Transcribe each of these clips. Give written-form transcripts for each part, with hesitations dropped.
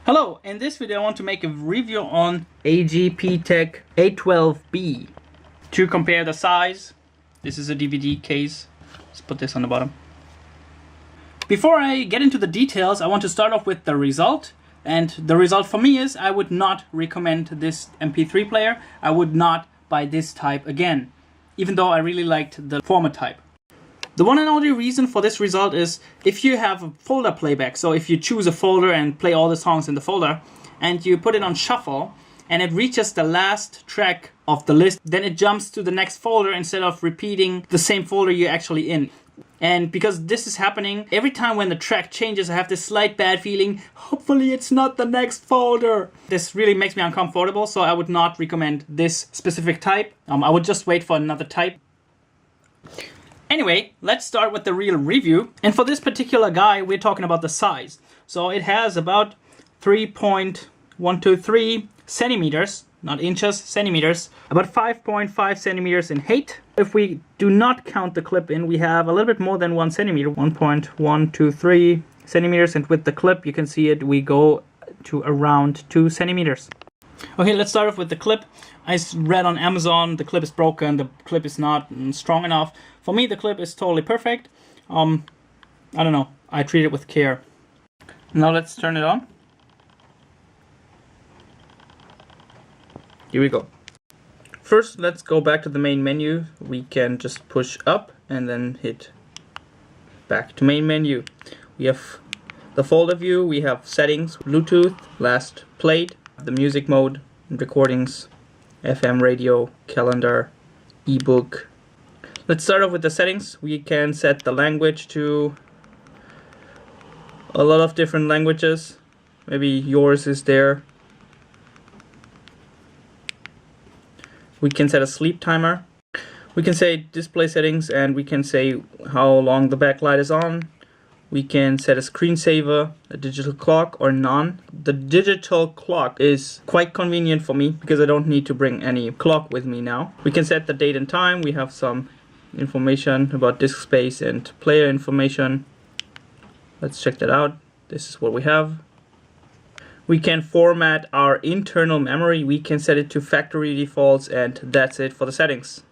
Hello, in this video I want to make a review on AGPTEK A12b. To compare the size, this is a DVD case. Let's put this on the bottom. Before I get into the details, I want to start off with the result. And the result for me is I would not recommend this MP3 player. I would not buy this type again, even though I really liked the former type. The one and only reason for this result is if you have a folder playback. So if you choose a folder and play all the songs in the folder and you put it on shuffle and it reaches the last track of the list, then it jumps to the next folder instead of repeating the same folder you're actually in. And because this is happening, every time when the track changes, I have this slight bad feeling, hopefully it's not the next folder. This really makes me uncomfortable, so I would not recommend this specific type. I would just wait for another type. Anyway, let's start with the real review. And for this particular guy, we're talking about the size. So it has about 3.123 centimeters, not inches, centimeters. About 5.5 centimeters in height. If we do not count the clip in, we have a little bit more than 1 centimeter, 1.123 centimeters. And with the clip, you can see it, we go to around 2 centimeters. Okay, let's start off with the clip. I read on Amazon the clip is broken, the clip is not strong enough. For me, the clip is totally perfect. I don't know, I treat it with care. Now let's turn it on. Here we go. First, let's go back to the main menu. We can just push up and then hit back to main menu. We have the folder view, we have settings, Bluetooth, last played, the music mode, recordings, FM radio, calendar, ebook. Let's start off with the settings. We can set the language to a lot of different languages. Maybe yours is there. We can set a sleep timer. We can say display settings and we can say how long the backlight is on. We can set a screensaver, a digital clock, or none. The digital clock is quite convenient for me because I don't need to bring any clock with me now. We can set the date and time. We have some information about disk space and player information. Let's check that out. This is what we have. We can format our internal memory. We can set it to factory defaults, and that's it for the settings.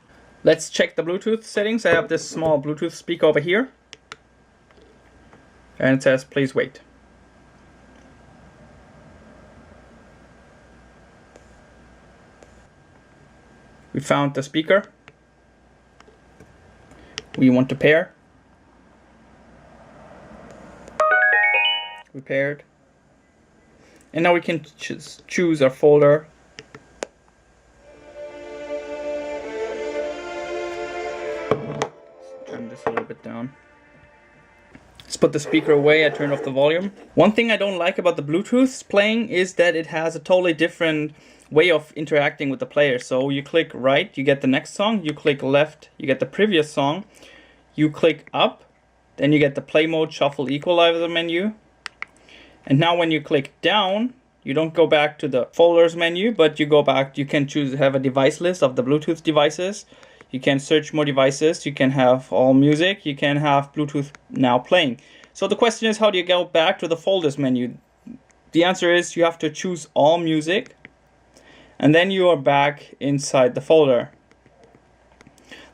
Let's check the Bluetooth settings. I have this small Bluetooth speaker over here. And it says, please wait. We found the speaker. We want to pair. We paired. And now we can choose our folder. Turn this a little bit down. Let's put the speaker away. I turn off the volume. One thing I don't like about the Bluetooth playing is that it has a totally different way of interacting with the player. So you click right, you get the next song. You click left, you get the previous song. You click up, then you get the play mode, shuffle, equalizer menu. And now when you click down, you don't go back to the folders menu, but you go back, you can choose to have a device list of the Bluetooth devices. You can search more devices, you can have all music, you can have Bluetooth now playing. So the question is, how do you go back to the folders menu? The answer is you have to choose all music, and then you are back inside the folder.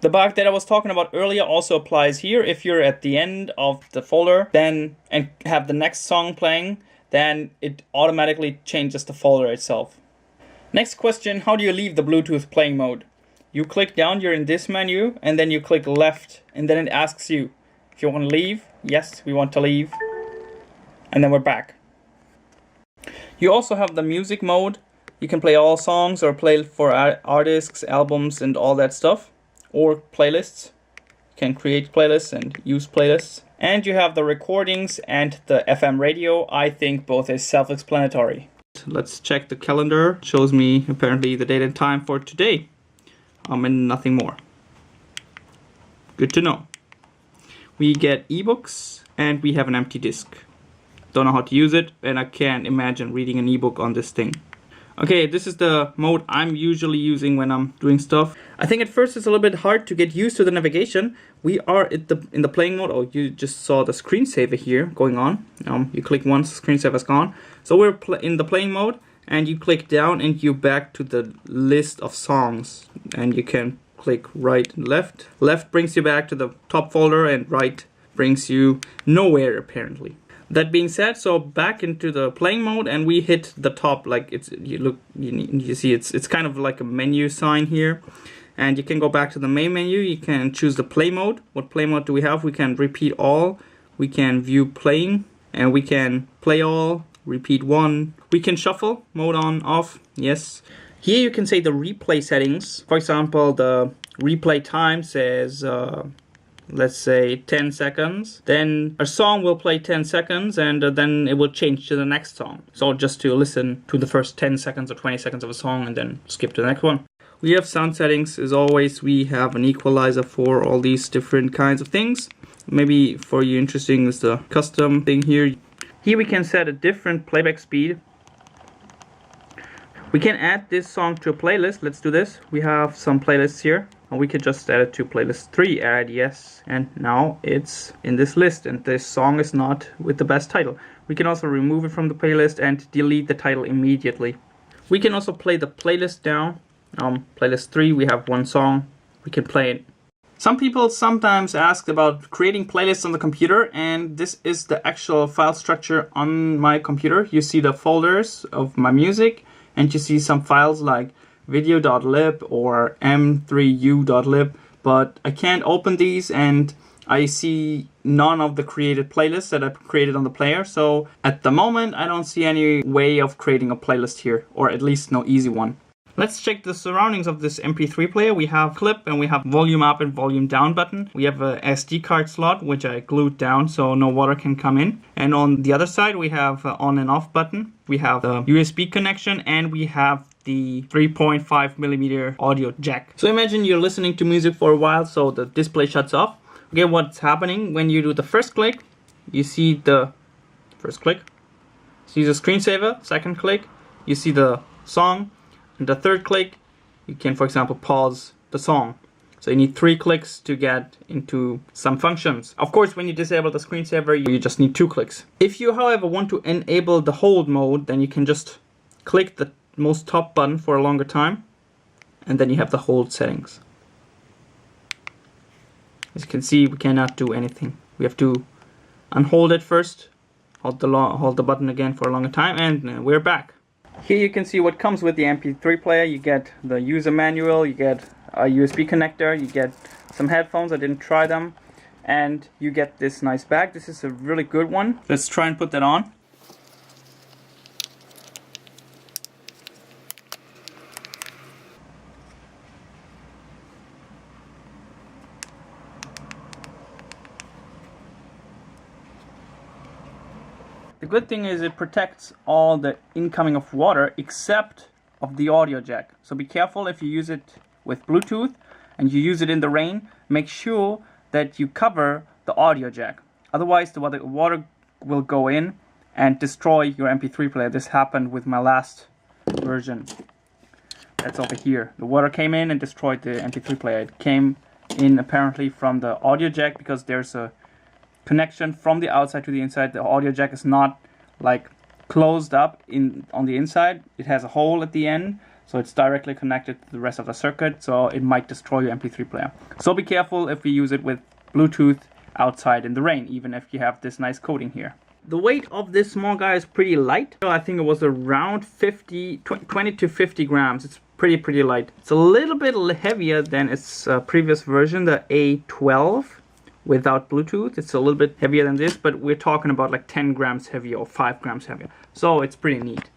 The bug that I was talking about earlier also applies here. If you're at the end of the folder then and have the next song playing, then it automatically changes the folder itself. Next question, how do you leave the Bluetooth playing mode? You click down, you're in this menu, and then you click left, and then it asks you if you want to leave. Yes, we want to leave. And then we're back. You also have the music mode. You can play all songs or play for artists, albums, and all that stuff. Or playlists. You can create playlists and use playlists. And you have the recordings and the FM radio. I think both is self-explanatory. Let's check the calendar. It shows me apparently the date and time for today. And nothing more. Good to know. We get ebooks and we have an empty disk. Don't know how to use it, and I can't imagine reading an ebook on this thing. Okay, this is the mode I'm usually using when I'm doing stuff. I think at first it's a little bit hard to get used to the navigation. We are in the playing mode. Oh, you just saw the screensaver here going on. You click once, the screensaver's gone. So we're in the playing mode, and you click down and you back to the list of songs, and you can click right and left. Left brings you back to the top folder, and right brings you nowhere apparently. That being said, so back into the playing mode, and we hit the top, like you see it's kind of like a menu sign here, and you can go back to the main menu. You can choose the play mode. What play mode do we have? We can repeat all, we can view playing, and we can play all, repeat one. We can shuffle, mode on, off, yes. Here you can say the replay settings. For example, the replay time says let's say 10 seconds, then a song will play 10 seconds, and then it will change to the next song. So just to listen to the first 10 seconds or 20 seconds of a song and then skip to the next one. We have sound settings. As always, we have an equalizer for all these different kinds of things. Maybe for you interesting is the custom thing here. Here we can set a different playback speed. We can add this song to a playlist. Let's do this. We have some playlists here, and we could just add it to playlist 3, add yes, and now it's in this list, and this song is not with the best title. We can also remove it from the playlist and delete the title immediately. We can also play the playlist down. Playlist 3, we have one song, we can play it. Some people sometimes ask about creating playlists on the computer, and this is the actual file structure on my computer. You see the folders of my music, and you see some files like video.lib or m3u.lib, but I can't open these, and I see none of the created playlists that I've created on the player. So at the moment I don't see any way of creating a playlist here, or at least no easy one. Let's check the surroundings of this MP3 player. We have clip, and we have volume up and volume down button. We have a SD card slot, which I glued down so no water can come in. And on the other side we have on and off button. We have the USB connection, and we have the 3.5mm audio jack. So imagine you're listening to music for a while, so the display shuts off. Okay, what's happening when you do the first click? You see the first click, see the screensaver. Second click, you see the song. And the third click, you can, for example, pause the song. So you need 3 clicks to get into some functions. Of course, when you disable the screensaver, you just need 2 clicks. If you, however, want to enable the hold mode, then you can just click the most top button for a longer time, and then you have the hold settings. As you can see, we cannot do anything. We have to unhold it first, hold the button again for a longer time, and we're back. Here you can see what comes with the MP3 player. You get the user manual, you get a USB connector, you get some headphones. I didn't try them, and you get this nice bag. This is a really good one. Let's try and put that on. The good thing is it protects all the incoming of water except of the audio jack. So be careful if you use it with Bluetooth and you use it in the rain. Make sure that you cover the audio jack. Otherwise the water will go in and destroy your MP3 player. This happened with my last version. That's over here. The water came in and destroyed the MP3 player. It came in apparently from the audio jack because there's a connection from the outside to the inside. The audio jack is not like closed up on the inside. It has a hole at the end, so it's directly connected to the rest of the circuit, so it might destroy your MP3 player. So be careful if you use it with Bluetooth outside in the rain, even if you have this nice coating here. The weight of this small guy is pretty light. I think it was around 20 to 50 grams. It's pretty light. It's a little bit heavier than its previous version, the A12. Without Bluetooth, it's a little bit heavier than this, but we're talking about like 10 grams heavier or 5 grams heavier. So it's pretty neat.